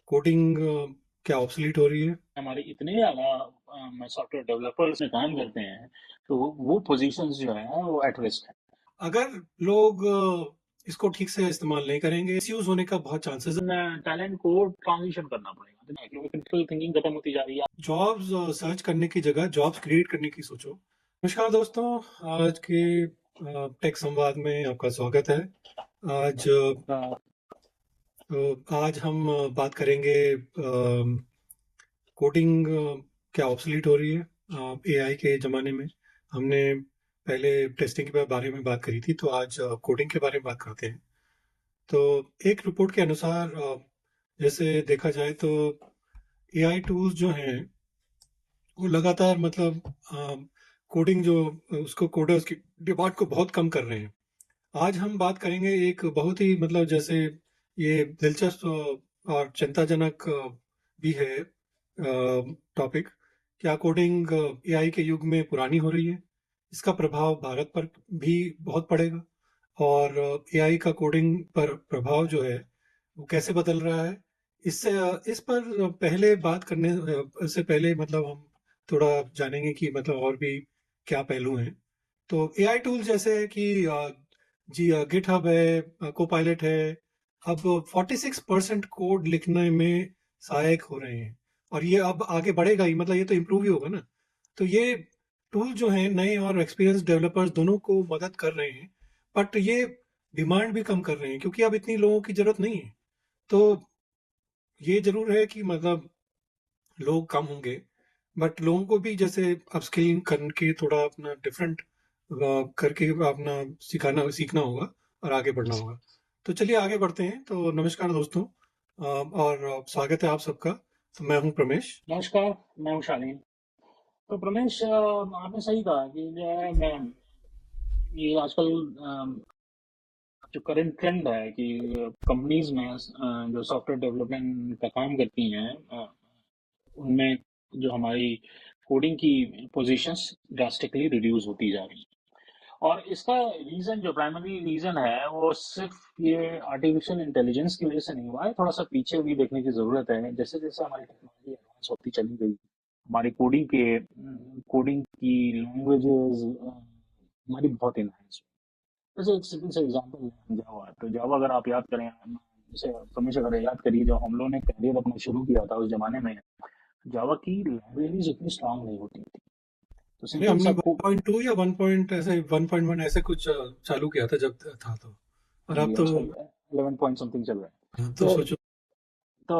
Coding क्या obsolete हो रही है? हमारे इतने ज़्यादा सॉफ्टवेयर डेवलपर्स में काम करते हैं, तो वो पोजीशंस जो है वो एट रिस्क है। अगर लोग इसको ठीक से इस्तेमाल नहीं करेंगे, मिसयूज होने का बहुत चांसेस है। टैलेंट को ट्रांजिशन करना पड़ेगा, तो क्योंकि क्रिटिकल थिंकिंग खत्म होती जा रही है। जॉब्स सर्च करने की जगह जॉब्स क्रिएट करने की सोचो। नमस्कार दोस्तों, आज के टेक संवाद में आपका स्वागत है। आज आज हम बात करेंगे कोडिंग क्या ऑब्सलीट हो रही है एआई के ज़माने में। हमने पहले टेस्टिंग के बारे में बात करी थी, तो आज कोडिंग के बारे में बात करते हैं। तो एक रिपोर्ट के अनुसार जैसे देखा जाए तो एआई टूल्स जो हैं वो लगातार मतलब कोडिंग जो उसको कोडर्स की डिमांड को बहुत कम कर रहे हैं। आज हम बात करेंगे एक बहुत ही मतलब जैसे ये दिलचस्प और चिंताजनक भी है टॉपिक। क्या कोडिंग एआई के युग में पुरानी हो रही है? इसका प्रभाव भारत पर भी बहुत पड़ेगा। और एआई का कोडिंग पर प्रभाव जो है वो कैसे बदल रहा है, इससे इस पर पहले बात करने से पहले मतलब हम थोड़ा जानेंगे कि मतलब और भी क्या पहलू हैं। तो एआई टूल जैसे कि जी गिटहब है, कोपायलट है, अब 46% कोड लिखने में सहायक हो रहे हैं। और ये अब आगे बढ़ेगा ही, मतलब ये तो इम्प्रूव ही होगा ना। तो ये टूल जो हैं नए और एक्सपीरियंस डेवलपर्स दोनों को मदद कर रहे हैं, बट ये डिमांड भी कम कर रहे हैं क्योंकि अब इतनी लोगों की ज़रूरत नहीं है। तो ये ज़रूर है कि मतलब लोग कम होंगे, बट लोगों को भी जैसे अपस्किलिंग करके थोड़ा अपना डिफरेंट करके अपना सिखाना सीखना होगा और आगे बढ़ना होगा। तो चलिए आगे बढ़ते हैं। तो नमस्कार दोस्तों, और स्वागत है आप सबका। तो मैं हूँ प्रमेश। नमस्कार, मैं हूँ शालीन। तो प्रमेश, आपने सही कहा कि जो है मैं ये आजकल जो करंट ट्रेंड है कि कंपनीज में जो सॉफ्टवेयर डेवलपमेंट का काम करती हैं, उनमें जो हमारी कोडिंग की पोजीशंस ड्रास्टिकली रिड्यूस होती जा रही हैं। और इसका रीजन, जो प्राइमरी रीजन है, वो सिर्फ ये आर्टिफिशियल इंटेलिजेंस की वजह से नहीं हुआ है। थोड़ा सा पीछे भी देखने की जरूरत है। जैसे जैसे हमारी टेक्नोलॉजी एडवांस होती चली गई, हमारी कोडिंग की लैंग्वेजेस हमारी बहुत इनहेंस। जैसे एक सिंपल सा एग्जांपल है जावा। तो जावा अगर आप याद करें, जैसे रमेश अगर याद करिए, जब हम लोगों ने करियर अपना शुरू किया था उस जमाने में, जावा की लाइब्रेरीज इतनी स्ट्रांग नहीं होती थी। तो अरे सिंपल हमने सा 1.2 या 1 पॉइंट ऐसे 1.1 ऐसे कुछ चालू किया था जब था तो। और अब जी, तो आजकल 11 पॉइंट समथिंग चल रहा है। हाँ, तो तो सोचो। तो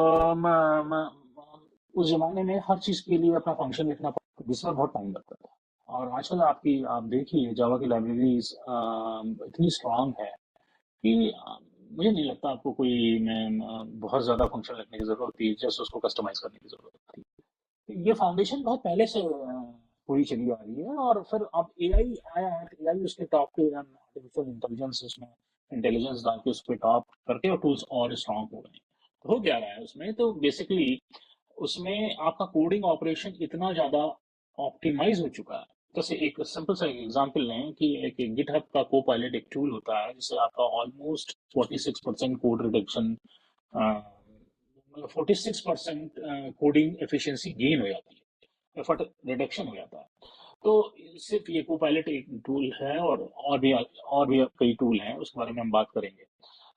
उस जमाने में हर चीज के लिए अपना फंक्शन लिखना पड़ता, जिसमें बहुत टाइम लगता था। और आजकल आप देखिए जावा की लाइब्रेरीज इतनी स्ट्रांग है कि मुझे नहीं लगता आपको कोई बहुत ज्यादा फंक्शन लिखने की जरूरत होती है, जस्ट उसको कस्टमाइज करने की जरूरत होती है। ये फाउंडेशन बहुत पहले से पूरी चली आ रही है। और फिर अब एआई आया है, एआई उसके टॉप पे, आर्टिफिशियल इंटेलिजेंस उसमें इंटेलिजेंस डाल के उस पर टॉप करके और टूल्स और स्ट्रांग हो गए हैं। तो हो क्या रहा है उसमें, तो बेसिकली उसमें आपका कोडिंग ऑपरेशन इतना ज्यादा ऑप्टिमाइज हो चुका है। जैसे एक सिंपल सा एग्जांपल लें कि एक गिटहब का को पायलट एक टूल होता है, जिससे आपका almost 46% code reduction, 46% coding efficiency gain हो जाती है, एफर्ट रिडक्शन हो जाता है। तो सिर्फ ये को पायलट एक टूल है, और भी कई टूल हैं, उसके बारे में हम बात करेंगे।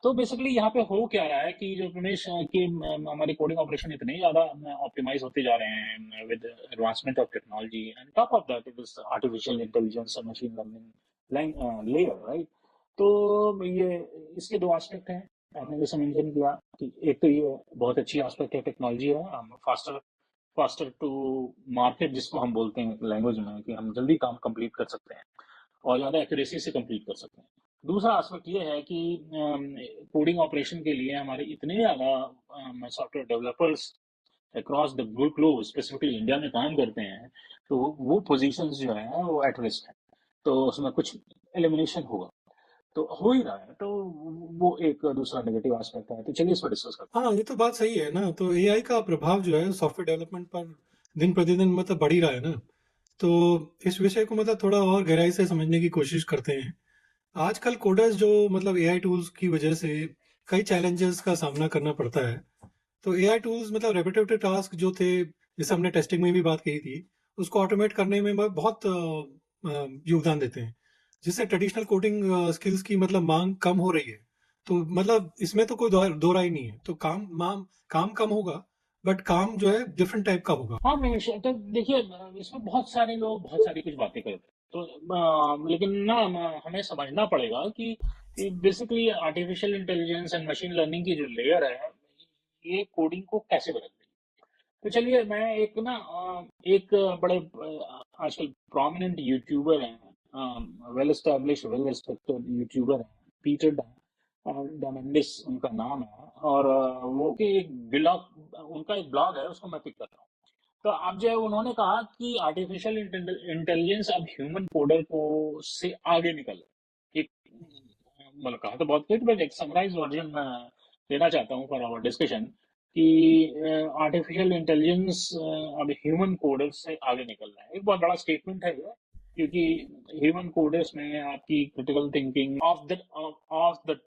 तो बेसिकली यहाँ पे हो क्या रहा है कि जो रमेश कि हमारे कोडिंग ऑपरेशन इतने ज्यादा ऑप्टिमाइज होते जा रहे हैं with advancement of technology, and top of that is artificial intelligence और मशीन लर्निंग लेयर, राइट। तो ये इसके दो एस्पेक्ट हैं। आपने जैसे मेंशन किया कि एक तो ये बहुत अच्छी एस्पेक्ट है, टेक्नोलॉजी है, हम फास्टर फास्टर टू मार्केट, जिसको हम बोलते हैं लैंग्वेज में, कि हम जल्दी काम कंप्लीट कर सकते हैं और ज़्यादा एक्यूरेसी से कंप्लीट कर सकते हैं। दूसरा एस्पेक्ट ये है कि कोडिंग ऑपरेशन के लिए हमारे इतने ज़्यादा software developers across the globe, specifically India में काम करते हैं, तो वो पोजीशंस जो है वो एट रिस्क है। तो उसमें कुछ एलिमिनेशन होगा, तो हो ही रहा है। तो वो एक दूसरा नेगेटिव एस्पेक्ट है। तो चलिए इस पर डिस्कस करते हाँ, ये तो बात सही है ना। तो एआई का प्रभाव जो है सॉफ्टवेयर डेवलपमेंट पर दिन प्रतिदिन मतलब बढ़ ही रहा है ना। तो इस विषय को मतलब थोड़ा और गहराई से समझने की कोशिश करते हैं। आजकल कोडर्स जो मतलब एआई टूल्स की वजह से कई चैलेंजेस का सामना करना पड़ता है। तो एआई टूल्स मतलब रेपिटेटिव टास्क जो थे, जैसे हमने टेस्टिंग में भी बात की थी, उसको ऑटोमेट करने में बहुत योगदान देते हैं, जिससे ट्रेडिशनल कोडिंग स्किल्स की मतलब मांग कम हो रही है। तो मतलब इसमें तो कोई दो राय नहीं है। तो काम कम होगा, बट काम जो है डिफरेंट टाइप का होगा। हाँ मैं तो देखिए, इसमें बहुत सारे लोग बहुत सारी कुछ बातें करते हैं, तो लेकिन ना हमें समझना पड़ेगा कि basically artificial intelligence and machine learning की जो लेयर है, ये कोडिंग को कैसे बदल रही है। तो चलिए मैं एक ना एक बड़े आजकल प्रोमिनेंट यूट्यूबर हैं, well establish well respected YouTuber हैं, पीटर डामेंडिस उनका नाम है, और वो के एक ब्लॉग, उनका एक ब्लॉग है, उसको मैं पिक कर रहा हूँ। तो अब जो है उन्होंने कहा कि आर्टिफिशियल इंटेलिजेंस अब ह्यूमन कोडर को से आगे निकल रहा है। एक मतलब कहा तो बहुत कुछ, बट एक समराइज वर्जन मैं देना चाहता हूँ फॉर आवर डिस्कशन कि आर्टिफिशियल इंटेलिजेंस अब ह्यूमन कोडर्स से आगे निकल रहा है। एक बहुत बड़ा स्टेटमेंट है ये, क्योंकि ह्यूमन कोडर्स में आपकी critical thinking of the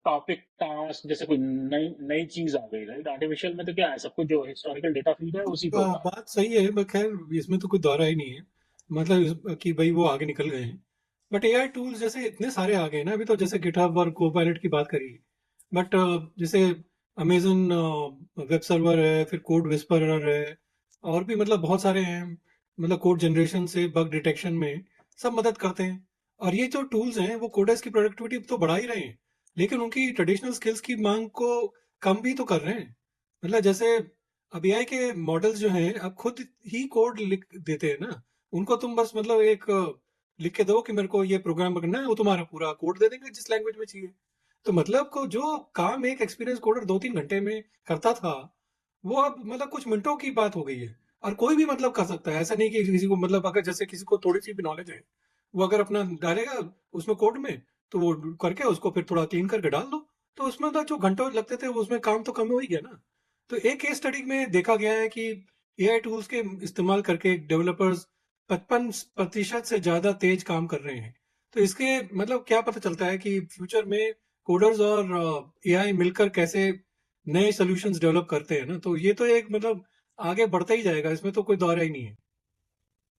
topic task, जैसे कोई नई नई चीज आ गई, राइट। आर्टिफिशियल में तो क्या है, सब कुछ जो हिस्टोरिकल डेटा फीड है उसी पे होता है। बात सही है, पर खैर इसमें तो कोई दोहरा ही नहीं है। मतलब कि भाई वो आगे निकल गए हैं। बट एआई टूल्स जैसे इतने सारे आ गए ना अभी तो, जैसे गिटहब और कोपायलट की बात करी। बट जैसे अमेजन वेब सर्वर है, फिर कोड विस्परर है, और भी मतलब बहुत सारे हैं। मतलब कोड जनरेशन से बग डिटेक्शन में सब मदद करते हैं। और ये जो टूल्स हैं वो कोडर्स की प्रोडक्टिविटी तो बढ़ा ही रहे हैं, लेकिन उनकी ट्रेडिशनल स्किल्स की मांग को कम भी तो कर रहे हैं। मतलब जैसे अब एआई के मॉडल्स जो हैं अब खुद ही कोड लिख देते हैं ना। उनको तुम बस मतलब एक लिख के दो कि मेरे को ये प्रोग्राम करना है, वो तुम्हारा पूरा कोड दे देंगे जिस लैंग्वेज में चाहिए। तो मतलब को जो काम एक एक्सपीरियंस कोडर 2-3 घंटे में करता था, वो अब मतलब कुछ मिनटों की बात हो गई है। और कोई भी मतलब कर सकता है, ऐसा नहीं कि किसी को मतलब अगर जैसे किसी को थोड़ी सी भी नॉलेज है, वो अगर अपना डालेगा उसमें कोड में, तो वो करके उसको फिर थोड़ा क्लीन करके डाल दो। तो उसमें तो जो घंटों लगते थे उसमें काम तो कम हो ही गया ना। तो एक केस स्टडी में देखा गया है कि एआई टूल्स के इस्तेमाल करके डेवलपर्स 55% से ज्यादा तेज काम कर रहे हैं। तो इसके मतलब क्या पता चलता है कि फ्यूचर में कोडर्स और एआई मिलकर कैसे नए सॉल्यूशंस डेवलप करते हैं ना। तो ये तो एक मतलब आगे बढ़ता ही जाएगा, इसमें तो कोई दौरा ही नहीं है।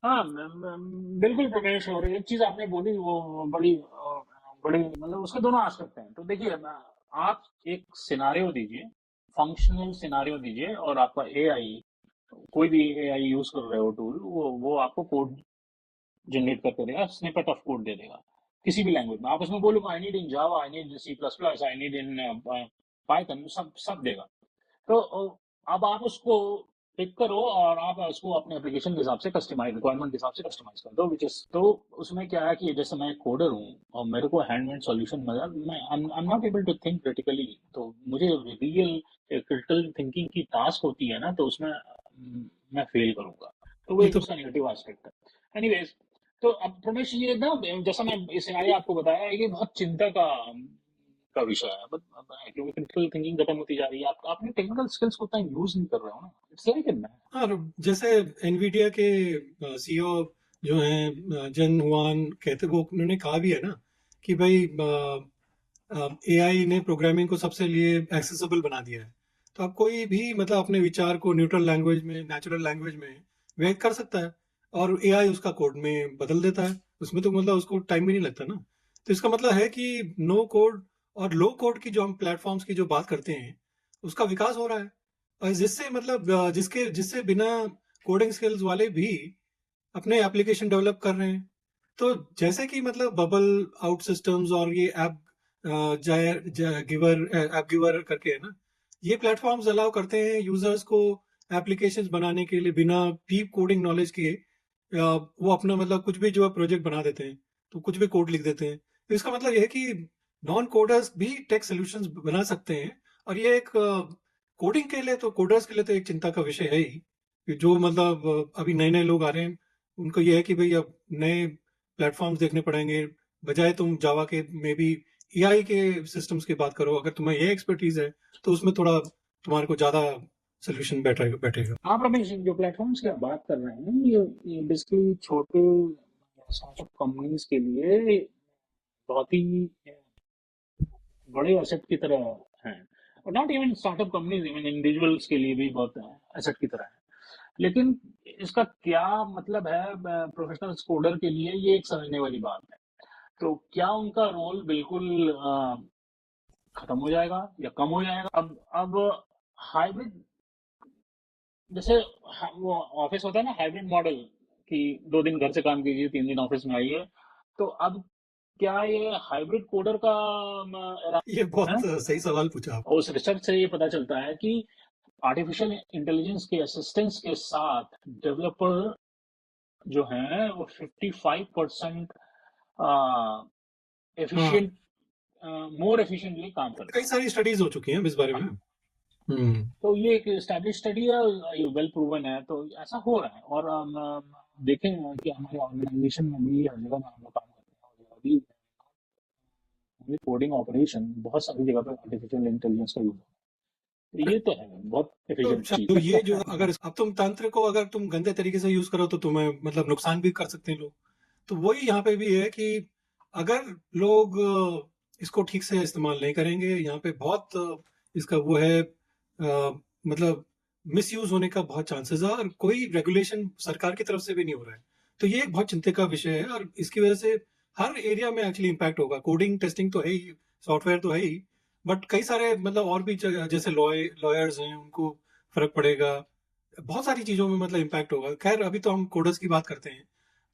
हाँ बिल्कुल प्रमेश, और एक चीज आपने बोली वो बड़ी बड़ी मतलब उसके दोनों एस्पेक्ट हैं। तो देखिए आप एक सिनारियो दीजिए, फंक्शनल सिनारियो दीजिए, और आपका एआई, कोई भी एआई यूज कर रहे हो टूल, वो आपको कोड जनरेट करके देगा, स्निपेट ऑफ कोड दे देगा किसी भी लैंग्वेज में। आप उसमें बोलो I need in Java, I need C plus plus, I need in Python, सब सब देगा। तो अब आप उसको पिक करो और आप उसको अपने एप्लीकेशन के हिसाब से कस्टमाइज, रिक्वायरमेंट के हिसाब से कस्टमाइज कर दो, विच इज तो उसमें क्या है कि जैसे मैं कोडर हूँ और मेरे को हैंडमेड सॉल्यूशन, मतलब मैं I am not able to think critically, तो मुझे रियल क्रिटिकल थिंकिंग की टास्क होती है ना, तो उसमें मैं फेल करूंगा। तो वो ये एक तो उसका नेगेटिव एस्पेक्ट है। एनीवेज, तो अब रमेश ये ना, जैसा मैं इस सिनारियो आपको बताया, ये बहुत चिंता का विषय है, क्योंकि क्रिटिकल थिंकिंग खत्म होती जा रही है। आप अपने टेक्निकल स्किल्स को उतना यूज नहीं कर रहे हो ना, इट्स वेरी बैड। हाँ। जैसे एनवीडिया के सीईओ जो हैं जन हुआन कहते, वो उन्होंने कहा भी है ना कि भाई एआई ने प्रोग्रामिंग को सबसे लिए एक्सेसिबल बना दिया है। तो अब कोई भी मतलब अपने विचार को न्यूट्रल लैंग्वेज में, नेचुरल लैंग्वेज में व्यक्त कर सकता है, और एआई उसका कोड में बदल देता है। उसमें तो मतलब उसको टाइम भी नहीं लगता ना। तो इसका मतलब है कि नो कोड और लो कोड की जो हम प्लेटफॉर्म्स की जो बात करते हैं, उसका विकास हो रहा है। और जिससे मतलब जिससे बिना कोडिंग स्किल्स वाले भी अपने एप्लीकेशन डेवलप कर रहे हैं। तो जैसे कि मतलब बबल आउट सिस्टम्स और ये ऐप जायर गिवर ऐप गिवर करके है ना, ये प्लेटफॉर्म्स अलाउ करते हैं यूजर्स को एप्लीकेशंस बनाने के लिए बिना डीप कोडिंग नॉलेज के। वो अपना मतलब कुछ भी जो है प्रोजेक्ट बना देते हैं, तो कुछ भी कोड लिख देते हैं। तो इसका मतलब यह है कि नॉन कोडर्स भी टेक सॉल्यूशंस बना सकते हैं। और ये एक कोडिंग के लिए, तो कोडर्स के लिए तो एक चिंता का विषय है ही कि जो मतलब अभी नए नए लोग आ रहे हैं, उनको ये है कि भाई अब नए प्लेटफॉर्म्स देखने पड़ेंगे। बजाय तुम जावा के में भी एआई के सिस्टम्स की बात करो, अगर तुम्हें ये एक्सपर्टीज है तो उसमें थोड़ा तुम्हारे को ज्यादा सोल्यूशन बैठेगा बैठेगा। आप रमेश जो प्लेटफॉर्म्स की आप बात कर रहे हैं, ये बेसिकली छोटे स्टार्टअप कंपनीज के लिए बहुत ही बड़े एसेट की तरह हैं। और not even startup companies, even individuals के लिए भी बहुत एसेट की तरह है। लेकिन इसका क्या मतलब है प्रोफेशनल कोडर के लिए, ये एक समझने वाली बात है। तो क्या उनका रोल बिल्कुल खत्म हो जाएगा या कम हो जाएगा? अब हाइब्रिड, जैसे वो ऑफिस होता है ना, हाइब्रिड मॉडल, कि 2 दिन घर से काम कीजिए, 3 दिन ऑफिस में आइए। तो अब क्या ये हाइब्रिड कोडर का era ये बहुत है? सही सवाल पूछा आप। और उस रिसर्च से ये पता चलता है कि आर्टिफिशियल इंटेलिजेंस के असिस्टेंस के साथ डेवलपर जो हैं वो 55% हाँ, एफिशिएंट, मोर एफिशिएंटली काम करते कई हैं। सारी स्टडीज हो चुकी हैं इस बारे में। हाँ, हम्म। तो ये एक स्टैब्लिश स्टडी है, ये वेल प्रूवन है, तो ऐसा हो रहा है। और देखें कि हमारे ऑर्गेनाइजेशन में भी हर जगह हम लोग काम करते हैं, और अभी कोडिंग ऑपरेशन बहुत सारी जगह पे आर्टिफिशियल इंटेलिजेंस का यूज हो रहा है। ये तो है बहुत एफिशिएंट तो चीज ये जो है। अगर अब तुम तंत्र को अगर तुम गंदे तरीके से यूज करो तो तुम्हें मतलब नुकसान भी कर सकते हैं लोग। तो वही यहाँ पे भी है कि अगर लोग इसको ठीक से इस्तेमाल नहीं करेंगे, यहाँ पे बहुत इसका वो है मतलब मिस यूज होने का बहुत चांसेस है, और कोई रेगुलेशन सरकार की तरफ से भी नहीं हो रहा है। तो ये एक बहुत चिंता का विषय है, और इसकी वजह से हर एरिया में एक्चुअली इम्पैक्ट होगा। कोडिंग टेस्टिंग तो है ही, सॉफ्टवेयर तो है ही, बट कई सारे मतलब और भी जगह जैसे लॉयर्स हैं उनको फर्क पड़ेगा। बहुत सारी चीजों में मतलब इम्पैक्ट होगा। खैर अभी तो हम कोडर्स की बात करते हैं,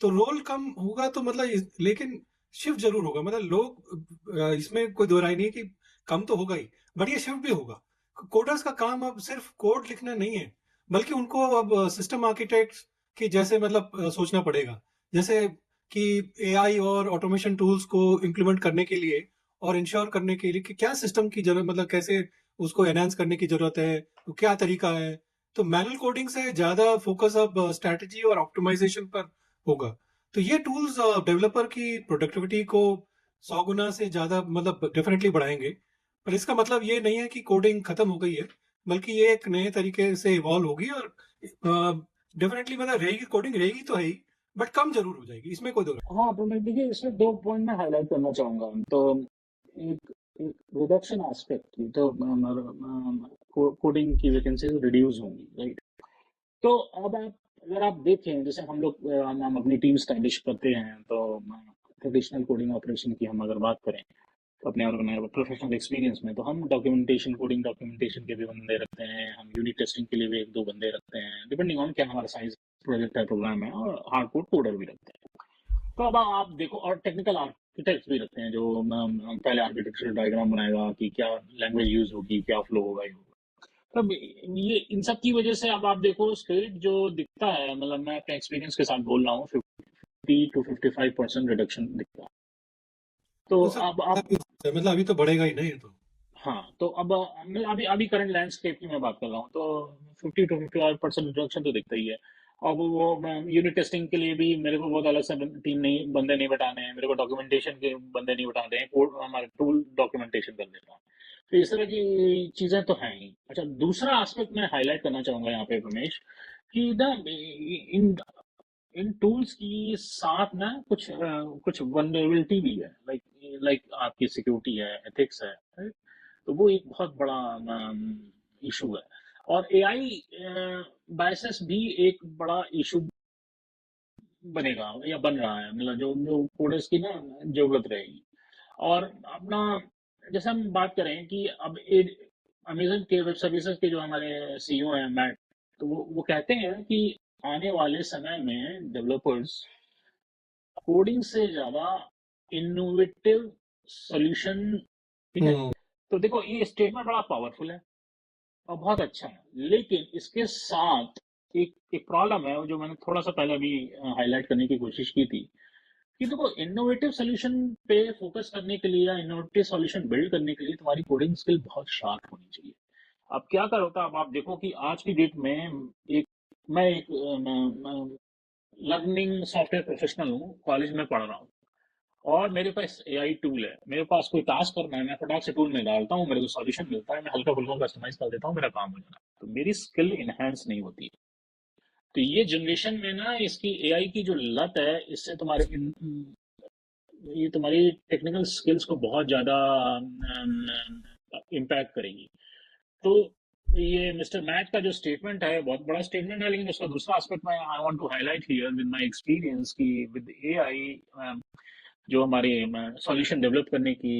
तो रोल कम होगा तो मतलब लेकिन शिफ्ट जरूर होगा। मतलब लोग इसमें कोई दो राय नहीं है कि कम तो होगा ही, बट ये शिफ्ट भी होगा। कोडर्स का काम अब सिर्फ कोड लिखना नहीं है, बल्कि उनको अब सिस्टम आर्किटेक्ट की जैसे मतलब सोचना पड़ेगा। जैसे कि एआई और ऑटोमेशन टूल्स को इम्प्लीमेंट करने के लिए और इंश्योर करने के लिए कि क्या सिस्टम की जरूरत, मतलब कैसे उसको एनहांस करने की जरूरत है, तो क्या तरीका है। तो मैनुअल कोडिंग से ज्यादा फोकस अब स्ट्रैटेजी और ऑप्टिमाइजेशन पर होगा। तो ये टूल्स डेवलपर की प्रोडक्टिविटी को 100 गुना से ज्यादा मतलब डेफिनेटली बढ़ाएंगे। पर इसका मतलब ये नहीं है कि कोडिंग खत्म हो गई है, बल्कि ये एक नए तरीके से इवॉल्व होगी, और डेफिनेटली मतलब रहेगी, कोडिंग रहेगी तो है ही, बट कम जरूर हो जाएगी, इसमें कोई दो राय हाँ, तो मैं देखिए इसमें 2 पॉइंट मैं हाईलाइट करना चाहूंगा। तो एक एक रिडक्शन एस्पेक्ट की, तो कोडिंग की वैकेंसीज रिड्यूस होंगी, राइट? तो अब आप, अगर आप देखें, जैसे हम लोग हम अपनी टीम स्टैब्लिश करते हैं, तो ट्रेडिशनल कोडिंग ऑपरेशन की हम अगर बात करें, तो अपने प्रोफेशनल एक्सपीरियंस में, तो हम डॉक्यूमेंटेशन, कोडिंग डॉक्यूमेंटेशन के भी बंदे रखते हैं, हम यूनिट टेस्टिंग के लिए भी 1-2 बंदे रखते हैं, डिपेंडिंग ऑन क्या हमारा साइज प्रोजेक्ट है, प्रोग्राम है, और हार्डकोड कोडर भी रखते हैं। तो अब आप देखो, और टेक्निकल आर्किटेक्ट्स भी रखते हैं जो पहले आर्किटेक्चरल डायग्राम बनाएगा कि क्या लैंग्वेज यूज होगी, क्या फ्लो होगा, ये होगा। तब ये इन सब की वजह से अब आप देखो स्क्रिप्ट जो दिखता है, मतलब मैं अपने एक्सपीरियंस के साथ बोल रहा हूँ, 50 to 55% रिडक्शन दिखता है। तो हो अब सकता आप, है। मतलब अभी तो बढ़ेगा ही नहीं, ये तो। हाँ, तो अब मैं अभी अभी करंट लैंडस्केप की मैं बात कर रहा हूँ, तो 50 to 55% रिडक्शन तो दिखता ही है। अब वो यूनिट टेस्टिंग के लिए भी मेरे को बहुत अलग से टीम नहीं, बंदे नहीं बैठाने हैं, मेरे को डॉक्यूमेंटेशन के बंदे नहीं बैठाते हैं, कोड हमारे टूल डॉक्यूमेंटेशन कर देता है। तो इस तरह की चीजें तो हैं ही। अच्छा, दूसरा एस्पेक्ट मैं हाईलाइट करना चाहूंगा यहाँ पे रमेश, कि ना इन इन टूल्स की साथ ना कुछ वल्नरेबिलिटी भी है, लाइक लाइक आपकी सिक्योरिटी है, एथिक्स है, right? तो वो एक बहुत बड़ा इशू है। और एआई बायसेस भी एक बड़ा इशू बनेगा या बन रहा है, मतलब जो जो कोडर्स की ना जरूरत रहेगी। और अपना, जैसे हम बात करें कि अब अमेजन के वेब सर्विसेज के जो हमारे सीईओ हैं, मैट, तो वो कहते हैं कि आने वाले समय में डेवलपर्स कोडिंग से ज्यादा इनोवेटिव सॉल्यूशन, ठीक है? हम्म। तो देखो ये स्टेटमेंट बड़ा पावरफुल है और बहुत अच्छा है, लेकिन इसके साथ एक एक प्रॉब्लम है जो मैंने थोड़ा सा पहले भी हाईलाइट करने की कोशिश की थी, कि देखो इनोवेटिव सॉल्यूशन पे फोकस करने के लिए या इनोवेटिव सॉल्यूशन बिल्ड करने के लिए तुम्हारी कोडिंग स्किल बहुत शार्प होनी चाहिए। अब क्या कर होता है, अब आप देखो कि आज की डेट में एक मैं एक लर्निंग सॉफ्टवेयर प्रोफेशनल हूँ, कॉलेज में पढ़ रहा हूँ, और मेरे पास एआई टूल है, मेरे पास कोई टास्क करना है, मैं फटाक से टूल में डालता हूँ, मेरे को सॉल्यूशन मिलता है, मैं हल्का फुल्का कस्टमाइज कर देता हूँ, मेरा काम हो जाता है, तो मेरी स्किल इनहेंस नहीं होती है। तो ये जनरेशन में ना इसकी एआई की जो लत है, इससे ये तुम्हारी टेक्निकल स्किल्स को बहुत ज्यादा इम्पैक्ट करेगी। तो ये मिस्टर मैट का जो स्टेटमेंट है बहुत बड़ा स्टेटमेंट है, लेकिन उसका दूसरा एस्पेक्ट मैं I want to highlight here with my experience कि विद एआई जो हमारे सॉल्यूशन डेवलप करने की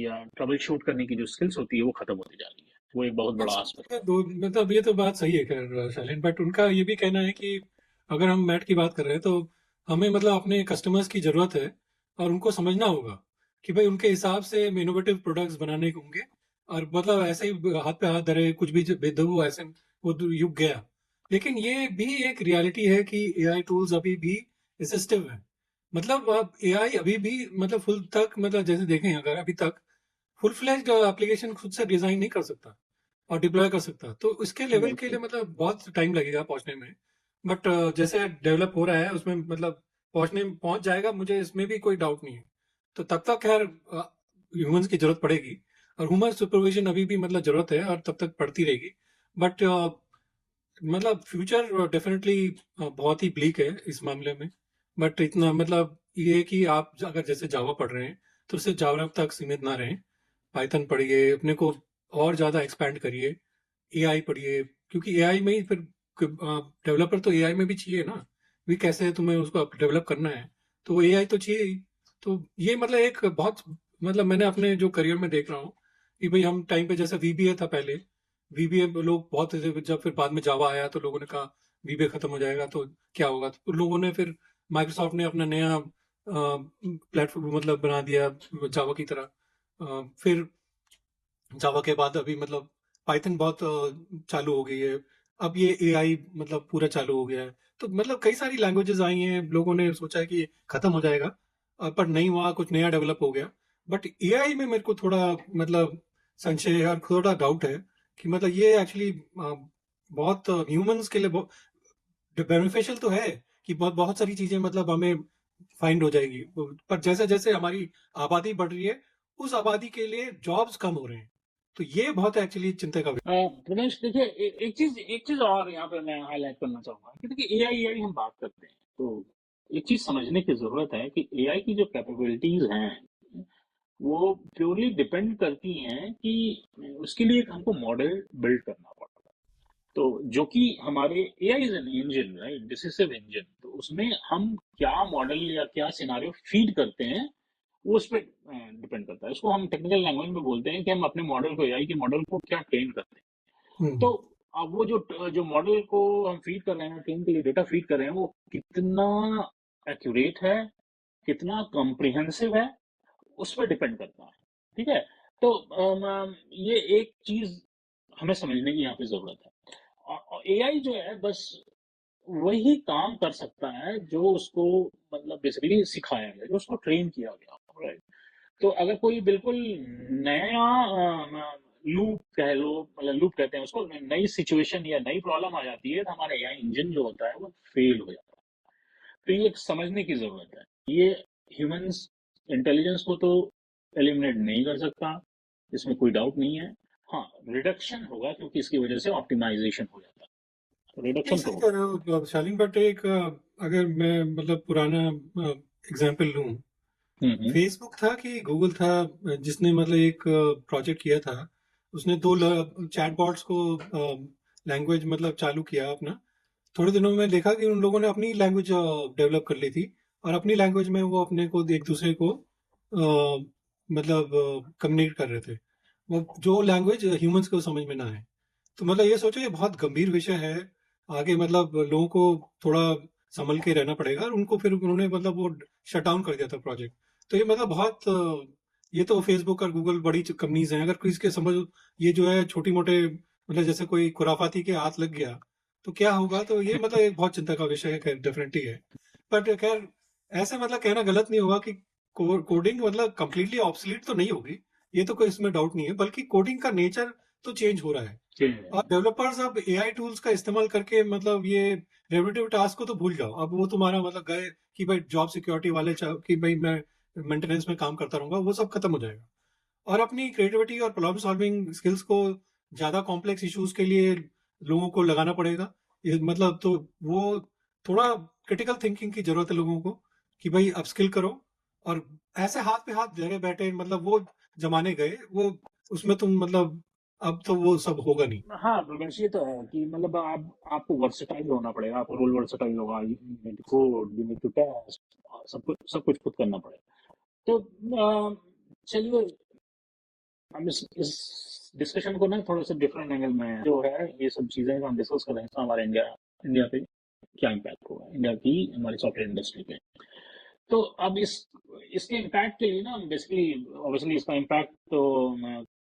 या ट्रबल शूट करने की जो स्किल्स होती है वो खत्म होती जा रही है। वो एक बहुत बड़ा अच्छा, एस्पेक्ट है। मतलब ये तो बात सही है खैर शालीन, बट उनका ये भी कहना है कि अगर हम मैट की बात कर रहे हैं तो हमें मतलब अपने कस्टमर्स की ज़रूरत है और उनको समझना होगा कि भाई उनके हिसाब से इनोवेटिव प्रोडक्ट्स बनाने होंगे। और मतलब ऐसे ही हाथ पे हाथ धरे कुछ भी भेज दो वो ऐसे वो युग गया। लेकिन ये भी एक रियलिटी है कि एआई टूल्स अभी भी असिस्टिव है। मतलब अब एआई अभी भी मतलब फुल तक मतलब जैसे देखें अगर अभी तक फुल फ्लैश्ड एप्लीकेशन खुद से डिजाइन नहीं कर सकता और डिप्लॉय कर सकता, तो इसके लेवल के लिए बिल्कुल। मतलब बहुत टाइम लगेगा पहुंचने में। बट जैसे डेवलप हो रहा है उसमें मतलब पहुंच जाएगा, मुझे इसमें भी कोई डाउट नहीं है। तो तब तक खैर ह्यूमंस की जरूरत पड़ेगी और ह्यूमन सुपरविजन अभी भी मतलब जरूरत है और तब तक पड़ती रहेगी। बट मतलब फ्यूचर डेफिनेटली बहुत ही ब्लीक है इस मामले में। बट इतना मतलब ये है कि आप अगर जैसे जावा पढ़ रहे हैं तो सिर्फ जावा तक सीमित ना रहें, पाइथन पढ़िए, अपने को और ज़्यादा एक्सपैंड करिए, एआई पढ़िए। क्योंकि एआई में ही फिर डेवलपर तो एआई में भी चाहिए ना, भी कैसे तुम्हें उसको डेवलप करना है, तो एआई तो चाहिए ही। तो ये मतलब एक बहुत मतलब मैंने अपने जो करियर में देख रहा हूँ कि भाई हम टाइम पे जैसे वीबीए था पहले, वीबीए लोग बहुत ऐसे, जब फिर बाद में जावा आया तो लोगों ने कहा वीबीए खत्म हो जाएगा तो क्या होगा, तो लोगों ने फिर माइक्रोसॉफ्ट ने अपना नया प्लेटफॉर्म मतलब बना दिया जावा की तरह। फिर जावा के बाद अभी मतलब पाइथन बहुत चालू हो गई है। अब ये एआई मतलब पूरा चालू हो गया है। तो मतलब कई सारी लैंग्वेजेस आई हैं, लोगों ने सोचा है कि ये खत्म हो जाएगा, पर नहीं हुआ, कुछ नया डेवलप हो गया। बट एआई में मेरे को थोड़ा मतलब संशय और थोड़ा डाउट है कि मतलब ये एक्चुअली बहुत ह्यूमंस के लिए बेनिफिशियल तो है कि बहुत बहुत सारी चीजें मतलब हमें फाइंड हो जाएगी। पर जैसे जैसे हमारी आबादी बढ़ रही है उस आबादी के लिए जॉब्स कम हो रहे हैं। तो ये बहुत एक्चुअली चिंता का विषय। दिनेश देखिए, एक चीज और यहाँ पे मैं हाईलाइट करना चाहूंगा कि देखिए एआई एआई हम बात करते हैं तो एक चीज समझने की जरूरत है कि एआई की जो कैपेबिलिटीज हैं वो प्योरली डिपेंड करती हैं कि उसके लिए एक हमको मॉडल बिल्ड करना पड़ता है। तो जो कि हमारे AI is an engine, right, decisive engine, तो उसमें हम क्या मॉडल या क्या सिनारियो फीड करते हैं वो उस पर डिपेंड करता है। इसको हम टेक्निकल लैंग्वेज में बोलते हैं कि हम अपने मॉडल को, एआई के मॉडल को क्या ट्रेन करते हैं। तो हम्म। अब वो जो जो मॉडल को हम फीड कर रहे हैं, ट्रेन के लिए डेटा फीड कर रहे हैं, वो कितना एक्यूरेट है, कितना कॉम्प्रिहेंसिव है, उस पर डिपेंड करता है। ठीक है। तो ये एक चीज हमें समझने की यहाँ पे जरूरत है। और एआई जो है बस वही काम कर सकता है जो उसको मतलब बेसिकली सिखाया गया, जो उसको ट्रेन किया गया, राइट। तो अगर कोई बिल्कुल नया लूप कह लो, मतलब लूप कहते हैं उसको, नई सिचुएशन या नई प्रॉब्लम आ जाती है तो हमारा एआई इंजन जो होता है वो फेल हो जाता है। तो ये समझने की जरूरत है। ये ह्यूमंस इंटेलिजेंस को तो एलिमिनेट नहीं कर सकता, इसमें कोई डाउट नहीं है। हाँ, रिडक्शन होगा क्योंकि इसकी वजह से ऑप्टिमाइजेशन हो जाता है, तो नहीं, रिडक्शन तो सही कह होगा। रहे हो शालीन, बट एक अगर मैं मतलब पुराना एग्जाम्पल लूं, हम्म। फेसबुक था कि गूगल था जिसने मतलब एक प्रोजेक्ट किया था। उसने दो चैटबॉट्स को लैंग्वेज मतलब चालू किया अपना। थोड़े दिनों में देखा कि उन लोगों ने अपनी लैंग्वेज डेवलप कर ली थी और अपनी लैंग्वेज में वो अपने को एक दूसरे को मतलब कम्युनिकेट कर रहे थे, वो जो लैंग्वेज ह्यूमंस को समझ में ना आए। तो मतलब ये सोचो, ये बहुत गंभीर विषय है। आगे मतलब लोगों को थोड़ा संभल के रहना पड़ेगा, और उनको फिर उन्होंने मतलब वो शट डाउन कर दिया था प्रोजेक्ट। तो ये मतलब बहुत ये तो फेसबुक और गूगल बड़ी कंपनीज हैं, अगर किसी के समझ ये जो है छोटी मोटे मतलब जैसे कोई खुराफाती के हाथ लग गया तो क्या होगा। तो ये मतलब एक बहुत चिंता का विषय है, खैर डेफिनेटली है। बट खैर ऐसे मतलब कहना गलत नहीं होगा कि कोडिंग मतलब कंप्लीटली ऑब्सलीट तो नहीं होगी, ये तो कोई इसमें डाउट नहीं है, बल्कि कोडिंग का नेचर तो चेंज हो रहा है। चलिए। और डेवलपर्स अब एआई टूल्स का इस्तेमाल करके मतलब ये रेपिटेटिव टास्क को तो भूल जाओ, अब वो तुम्हारा मतलब गए कि भाई जॉब सिक्योरिटी वाले कि भाई मैं मेंटेनेंस में काम करता रहूंगा, वो सब खत्म हो जाएगा। और अपनी क्रिएटिविटी और प्रॉब्लम सॉल्विंग स्किल्स को ज्यादा कॉम्प्लेक्स इश्यूज के लिए लोगों को लगाना पड़ेगा। ये मतलब तो वो थोड़ा क्रिटिकल थिंकिंग की जरूरत है लोगों को कि भाई अपस्किल करो। और ऐसे हाथ पे हाथ जगह बैठे मतलब वो जमाने गए, वो उसमें तुम मतलब अब तो वो सब होगा नहीं। हाँ, वैसे ये तो है कि मतलब आप आपको वर्सेटाइल होना पड़ेगा, आपका रोल वर्सेटाइल होगा, you need to code, you need to test, सब कुछ खुद करना पड़ेगा। तो चलिए हम इस डिस्कशन को ना थोड़ा सा डिफरेंट एंगल में जो है ये सब चीजें जो हम डिस्कस कर रहे हैं इसका हमारे इंडिया इंडिया पे क्या इम्पैक्ट होगा, इंडिया की हमारी सॉफ्टवेयर इंडस्ट्री पे। तो अब इसके इम्पैक्ट के लिए ना बेसिकली ऑब्वियसली इसका इम्पैक्ट तो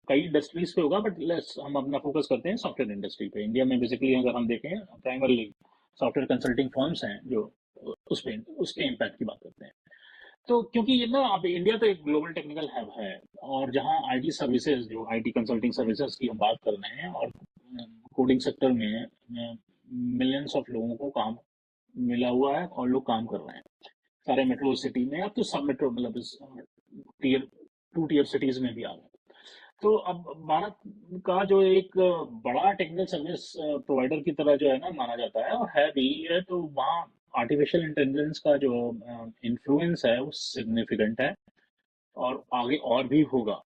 कई इंडस्ट्रीज पे होगा, बट लेट्स हम अपना फोकस करते हैं सॉफ्टवेयर इंडस्ट्री पे। इंडिया में बेसिकली अगर हम देखें प्राइमरली सॉफ्टवेयर कंसल्टिंग फर्म्स हैं जो उसके इम्पैक्ट की बात करते हैं। तो क्योंकि ये ना अब इंडिया तो एक ग्लोबल टेक्निकल हब है, और जहाँ आईटी सर्विसेज जो आईटी कंसल्टिंग सर्विसेज की हम बात कर रहे हैं, और कोडिंग सेक्टर में मिलियंस ऑफ लोगों को काम मिला हुआ है और लोग काम कर रहे हैं सारे मेट्रो सिटी में, अब तो सब मेट्रो मतलब टीयर 2 टीयर सिटीज में भी आ गए। तो अब भारत का जो एक बड़ा टेक्निकल सर्विस प्रोवाइडर की तरह जो है ना माना जाता है और है भी है, तो वहाँ आर्टिफिशियल इंटेलिजेंस का जो इन्फ्लुएंस है वो सिग्निफिकेंट है, और आगे और भी होगा।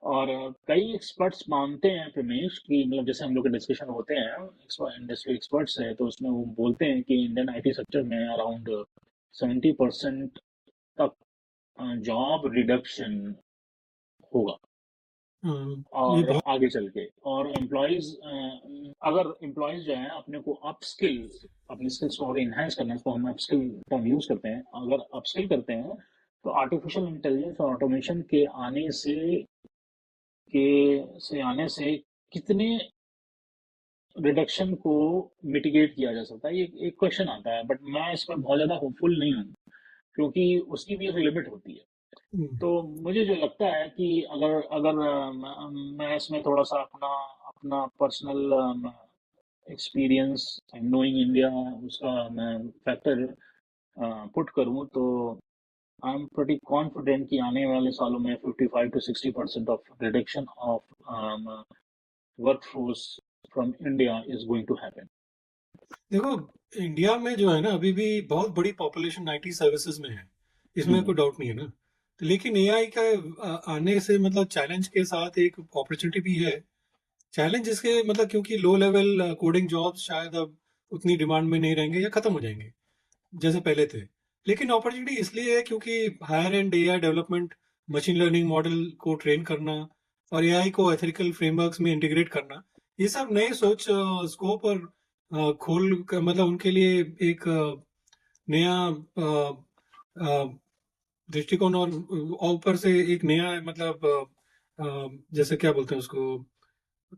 और कई एक्सपर्ट्स मानते हैं प्रमेश कि मतलब जैसे हम लोग के डिस्कशन होते हैं इंडस्ट्री एक्सपर्ट्स है, तो उसमें वो बोलते हैं कि इंडियन आईटी सेक्टर में अराउंड 70% तक जॉब रिडक्शन होगा, ये और बहुत। आगे चल के। और एम्प्लॉयज अगर एम्प्लॉयज जो है अपने को अपस्किल अपनी स्किल्स को और इनहेंस करना, इसको हम अपस्किल टर्म यूज करते हैं, अगर अपस्किल करते हैं तो आर्टिफिशियल इंटेलिजेंस और ऑटोमेशन के आने से कितने रिडक्शन को मिटिगेट किया जा सकता है, ये एक क्वेश्चन आता है। बट मैं इसमें बहुत ज्यादा होपफुल नहीं हूँ, क्योंकि उसकी भी एक लिमिट होती है। हम्म, तो मुझे जो लगता है कि अगर अगर मैं इसमें थोड़ा सा अपना अपना पर्सनल एक्सपीरियंस नोइंग इंडिया उसका मैं फैक्टर पुट करूं, तो आई एम प्रेटी कॉन्फिडेंट कि आने वाले सालों में 55 to 60% of reduction of workforce from India is going to happen. देखो, इंडिया में जो है ना अभी भी बहुत बड़ी पॉपुलेशन आईटी सर्विसेज में है, इसमें हम्म। कोई डाउट नहीं है ना। तो लेकिन एआई का आने से मतलब चैलेंज के साथ एक अपॉर्चुनिटी भी है। चैलेंज इसके मतलब क्योंकि लो लेवल कोडिंग जॉब्स शायद अब उतनी डिमांड में नहीं रहेंगे या खत्म हो जाएंगे जैसे पहले थे। लेकिन अपॉर्चुनिटी इसलिए है क्योंकि higher end AI development, machine learning model को ट्रेन करना और एआई को एथिकल फ्रेमवर्क्स में इंटीग्रेट करना, ये सब नए सोच स्कोप और मतलब उनके लिए एक नया दृष्टिकोण और ऊपर से एक नया मतलब जैसे क्या बोलते हैं उसको,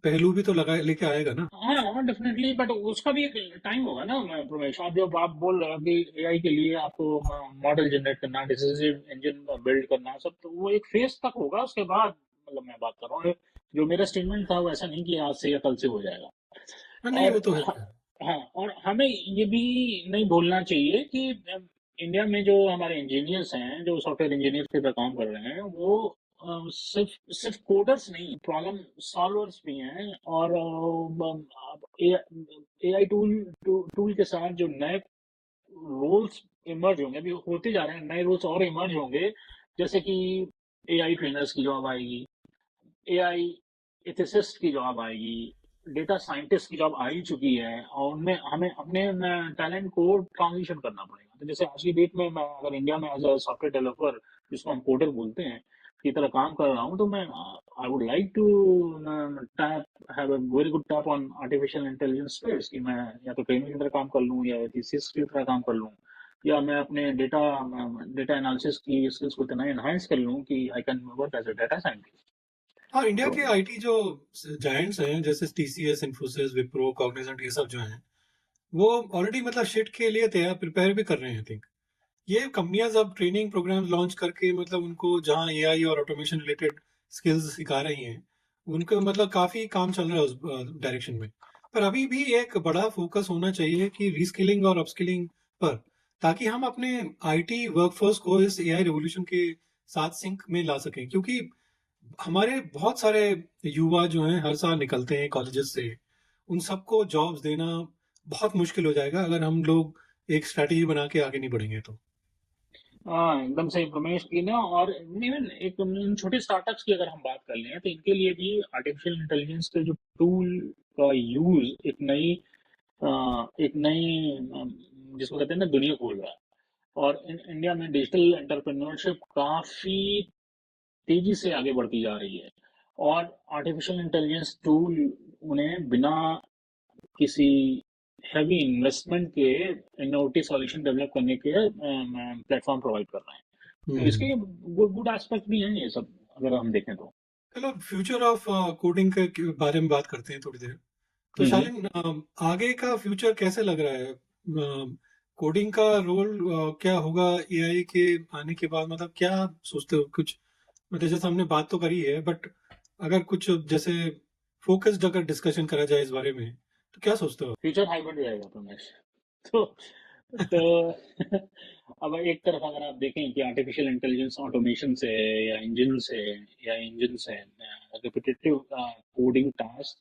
पहलू भी तो लगा लेके आएगा ना। हाँ डेफिनेटली, बट उसका भी एक टाइम होगा ना प्रमेश। आप जब आप बोल रहे हो कि एआई के लिए आपको मॉडल जनरेट करना, डिसीजन इंजन बिल्ड करना सब, तो वो एक फेज तक होगा, उसके बाद मतलब मैं बात कर रहा हूँ, जो मेरा स्टेटमेंट था वो ऐसा नहीं कि आज से या कल से हो जाएगा। हाँ, नहीं वो और तो है खैर। हाँ, और हमें ये भी नहीं भूलना चाहिए कि इंडिया में जो हमारे इंजीनियर्स हैं जो सॉफ्टवेयर इंजीनियर के तरह काम कर रहे हैं, वो सिर्फ सिर्फ कोडर्स नहीं, प्रॉब्लम सॉल्वर्स भी हैं। और एआई टूल के साथ जो नए रोल्स इमर्ज होंगे, अभी होते जा रहे हैं नए रोल्स और इमर्ज होंगे, जैसे कि एआई ट्रेनर्स की जॉब आएगी, एआई एथिसिस्ट की जॉब आएगी, डेटा साइंटिस्ट की जॉब आ ही चुकी है, और उनमें हमें अपने टैलेंट को ट्रांजिशन करना पड़ेगा। तो जैसे आज की डेट में मैं अगर इंडिया में एज अ सॉफ्टवेयर डेवलपर, जिसको हम कोडर बोलते हैं, की तरह काम कर रहा हूँ, तो मैं I would like to tap have a very good tap on artificial intelligence space, कि मैं या तो ट्रेनिंग की तरह काम कर लूँ या एथिसिस्ट की तरह काम कर लूँ, या मैं अपने डेटा डेटा एनालिसिस की स्किल्स को इतना एनहांस कर लूँ कि I can work as a data scientist. हाँ, इंडिया तो के आईटी जो जायंट्स हैं जैसे टीसीएस, इन्फोसिस, विप्रो, कॉग्निजेंट, ये सब जो हैं वो ऑलरेडी मतलब शिफ्ट के लिए तैयार प्रिपेयर भी कर रहे हैं। आई थिंक ये कंपनियां अब ट्रेनिंग प्रोग्राम लॉन्च करके मतलब उनको जहाँ एआई और ऑटोमेशन रिलेटेड स्किल्स सिखा रही हैं, उनका मतलब काफी काम चल रहा है उस डायरेक्शन में। पर अभी भी एक बड़ा फोकस होना चाहिए कि रीस्किलिंग और अपस्किलिंग पर, ताकि हम अपने आईटी वर्कफोर्स को इस एआई रिवॉल्यूशन के साथ सिंक में ला सकें। क्योंकि हमारे बहुत सारे युवा जो हैं हर साल निकलते हैं कॉलेजेस से, उन सबको जॉब्स देना बहुत मुश्किल हो जाएगा अगर हम लोग एक स्ट्रैटेजी बना के आगे नहीं बढ़ेंगे तो। हाँ, एकदम सही रमेश की ना। और इवन एक इन छोटे स्टार्टअप्स की अगर हम बात कर लें तो इनके लिए भी आर्टिफिशियल इंटेलिजेंस के जो टूल का यूज एक नई जिसको कहते हैं ना दुनिया खोल रहा है। और इंडिया में डिजिटल एंटरप्रेन्योरशिप काफी तेजी से आगे बढ़ती जा रही है। और आर्टिफिशियल इंटेलिजेंस टूल उन्हें बिना किसी हैवी इन्वेस्टमेंट के इनोवेटिव सॉल्यूशन डेवलप करने के प्लेटफॉर्म प्रोवाइड कर रहे हैं। तो हम्म। इसके गुड गुड एस्पेक्ट भी हैं ये सब, अगर हम देखें तो। चलो फ्यूचर ऑफ कोडिंग के बारे में बात करते हैं थोड़ी देर। तो हम्म। शालिन, आगे का फ्यूचर कैसे लग रहा है? कोडिंग का रोल क्या होगा एआई के आने के बाद? मतलब क्या सोचते हो कुछ? मतलब जैसे हमने बात तो करी है, बट अगर कुछ जैसे फोकस्ड अगर डिस्कशन करा जाए इस बारे में, तो क्या सोचते हो? फ्यूचर हाइब्रिड रहेगा रमेश। तो तो अब एक तरफ अगर आप देखें कि आर्टिफिशियल इंटेलिजेंस ऑटोमेशन से या इंजन से रिपीटेटिव कोडिंग टास्क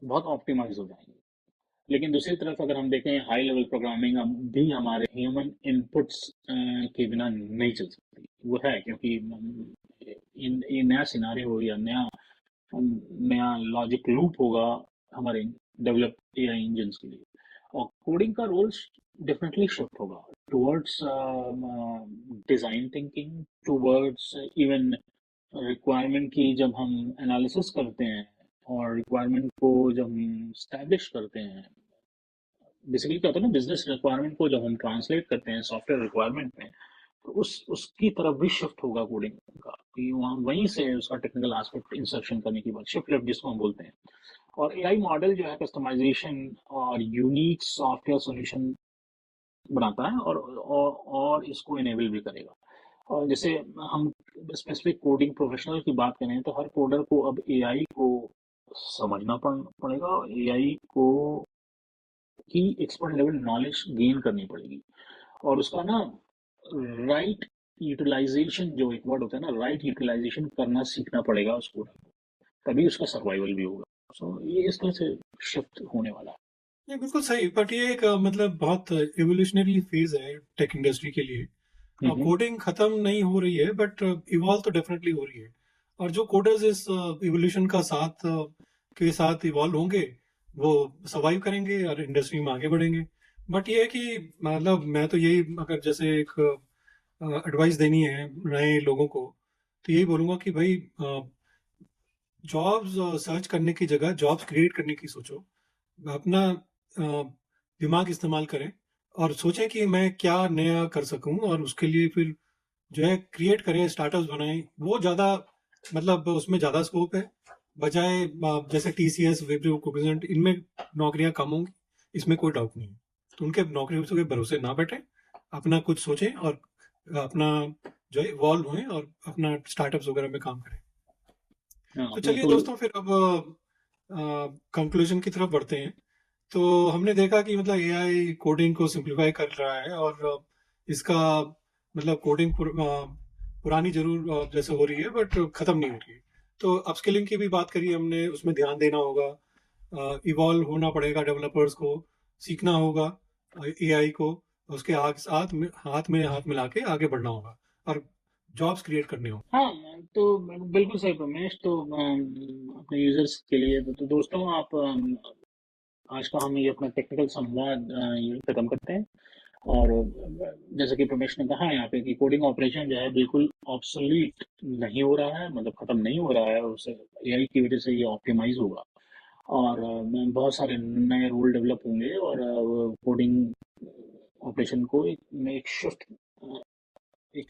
बहुत ऑप्टिमाइज हो जाएंगे। लेकिन दूसरी तरफ अगर हम देखें हाई लेवल प्रोग्रामिंग अब भी हमारे ह्यूमन इनपुट्स के बिना नहीं चल सकती। वो है क्योंकि ये नया सिनारियो या नया लॉजिक लूप होगा हमारे डेवलप एआई इंजन्स के लिए। और कोडिंग का रोल डेफिनेटली शिफ्ट होगा towards design thinking, towards even requirement की जब हम एनालिसिस करते हैं और रिक्वायरमेंट को जब हम स्टैब्लिश करते हैं। बेसिकली क्या होता है ना, बिजनेस रिक्वायरमेंट को जब हम ट्रांसलेट करते हैं सॉफ्टवेयर रिक्वायरमेंट में, तो उस उसकी तरफ भी शिफ्ट होगा कोडिंग का, कि वहाँ वहीं से उसका टेक्निकल एस्पेक्ट इंसर्शन करने की बात, शिफ्ट लेफ्ट जिसको हम बोलते हैं। और एआई मॉडल जो है कस्टमाइजेशन और यूनिक सॉफ्टवेयर सॉल्यूशन बनाता है और इसको इनेबल भी करेगा। और जैसे हम स्पेसिफिक कोडिंग प्रोफेशनल की बात करें तो हर कोडर को अब एआई को समझना पड़ेगा, और एआई को की एक्सपर्ट लेवल नॉलेज गेन करनी पड़ेगी। और उसका ना राइट यूटिलाइजेशन, जो एक वर्ड होता है ना, राइट यूटिलाइजेशन करना सीखना पड़ेगा उसको, तभी उसका सर्वाइवल भी होगा। सो ये इस तरह से शिफ्ट होने वाला है। ये बिल्कुल सही, बट ये एक मतलब बहुत एवोल्यूशनरी फेज है टेक इंडस्ट्री के लिए। हम्म। कोडिंग खत्म नहीं हो रही है, बट इवॉल्व तो डेफिनेटली हो रही है। और जो कोडर्स इस इवोल्यूशन का साथ के साथ इवॉल्व होंगे, वो सर्वाइव करेंगे और इंडस्ट्री में आगे बढ़ेंगे। बट ये है कि मतलब मैं तो यही, अगर जैसे एक एडवाइस देनी है नए लोगों को, तो यही बोलूंगा कि भाई जॉब्स सर्च करने की जगह जॉब्स क्रिएट करने की सोचो। अपना दिमाग इस्तेमाल करें और सोचें कि मैं क्या नया कर सकूं, और उसके लिए फिर जो है क्रिएट करें, स्टार्टअप्स बनाएं। वो ज़्यादा मतलब उसमें ज़्यादा स्कोप है, बजाय जैसे टीसीएस, विप्रो, कोग्निजेंट, इनमें नौकरियां कम होंगी, इसमें कोई डाउट नहीं है। तो उनके नौकरियों के भरोसे ना बैठे, अपना कुछ सोचें और अपना जो है इवॉल्व हों और अपना स्टार्टअप्स वगैरह में काम करें। हाँ तो चलिए बिल्कुल। दोस्तों, फिर अब कंक्लूजन की तरफ बढ़ते हैं। तो हमने देखा कि मतलब एआई कोडिंग को सिंप्लीफाई कर रहा है, और इसका मतलब कोडिंग पुरानी जरूर जैसे हो रही है, बट खत्म नहीं हो रही है। तो अपस्किलिंग की भी बात करी हमने, उसमें ध्यान देना होगा, इवॉल्व होना पड़ेगा, डेवलपर्स को सीखना होगा एआई को, उसके हाथ में हाथ मिला के आगे बढ़ना होगा और जॉब्स क्रिएट करने होंगे। हाँ तो बिल्कुल सही रमेश। तो अपने यूजर्स के लिए तो दोस्तों आप आज का हम ये अपना टेक्निकल संवाद ये खत्म करते हैं। और जैसे कि प्रमेश ने कहा यहाँ पे कि कोडिंग ऑपरेशन जो है बिल्कुल ऑब्सोलीट नहीं हो रहा है, मतलब खत्म नहीं हो रहा है, उसे एआई की वजह से ये ऑप्टिमाइज होगा। और बहुत सारे नए रूल डेवलप होंगे और कोडिंग ऑपरेशन को एक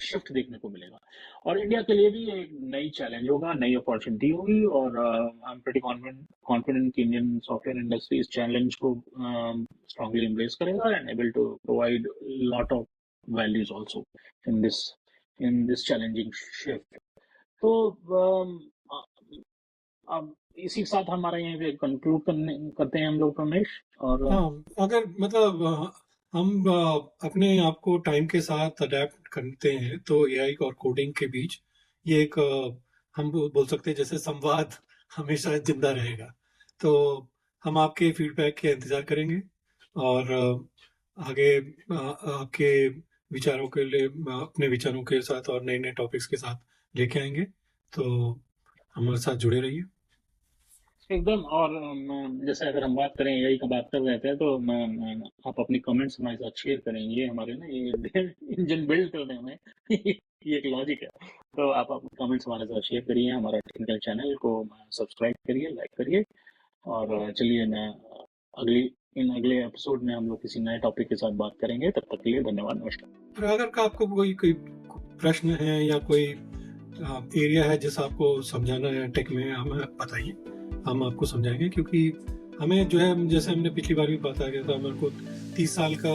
शिफ्ट देखने को मिलेगा। और इंडिया के लिए भी एक नई चैलेंज होगा, नई अपॉर्चुनिटी होगी। और आई एम प्रीटी कॉन्फिडेंट कि इंडियन सॉफ्टवेयर इंडस्ट्री इस चैलेंज को स्ट्रांगली एम्ब्रेस करेगा and able to provide lot of values also in this in this challenging shift. तो अब इसी के साथ हमारा यहाँ पे कंक्लूड करते हैं हम लोग रमेश। और हाँ, अगर मतलब हम अपने आप को टाइम के साथ अडेप्ट करते हैं, तो एआई और कोडिंग के बीच ये एक हम बोल सकते हैं जैसे संवाद हमेशा जिंदा रहेगा। तो हम आपके फीडबैक के इंतजार करेंगे, और आगे आपके विचारों के लिए अपने विचारों के साथ और नए नए टॉपिक्स के साथ लेके आएंगे। तो हमारे साथ जुड़े रहिए। एकदम। और जैसे अगर हम बात करें एआई का बात कर रहे थे, तो आप अपनी कमेंट्स हमारे साथ शेयर करें। ये हमारे ना ये इंजन बिल्ड करने में ये एक लॉजिक है। तो आप अपने कमेंट्स हमारे साथ शेयर करिए, हमारा टेक्निकल चैनल को सब्सक्राइब करिए, लाइक करिए। और चलिए, मैं अगले एपिसोड में हम लोग किसी नए टॉपिक के साथ बात करेंगे। तब तक के लिए धन्यवाद, नमस्कार। और अगर आपको कोई कोई प्रश्न है या कोई एरिया है जिस आपको समझाना है टेक में, हमें बताइए, हम आपको समझाएंगे। क्योंकि हमें जो है, जैसे हमने पिछली बार भी बताया गया था, हमारे को 30 साल का,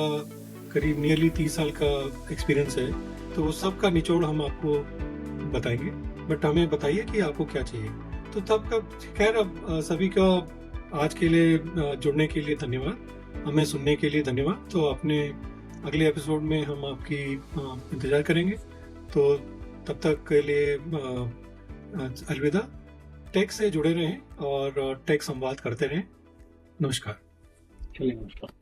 करीब नियरली 30 साल का एक्सपीरियंस है। तो वो सब का निचोड़ हम आपको बताएंगे। बट हमें बताइए कि आपको क्या चाहिए। तो तब का खैर, अब सभी का आज के लिए जुड़ने के लिए धन्यवाद, हमें सुनने के लिए धन्यवाद। तो अपने अगले एपिसोड में हम आपकी इंतज़ार करेंगे। तो तब तक के लिए अलविदा। टेक से जुड़े रहें और टेक संवाद करते रहें। नमस्कार। चलिए, नमस्कार।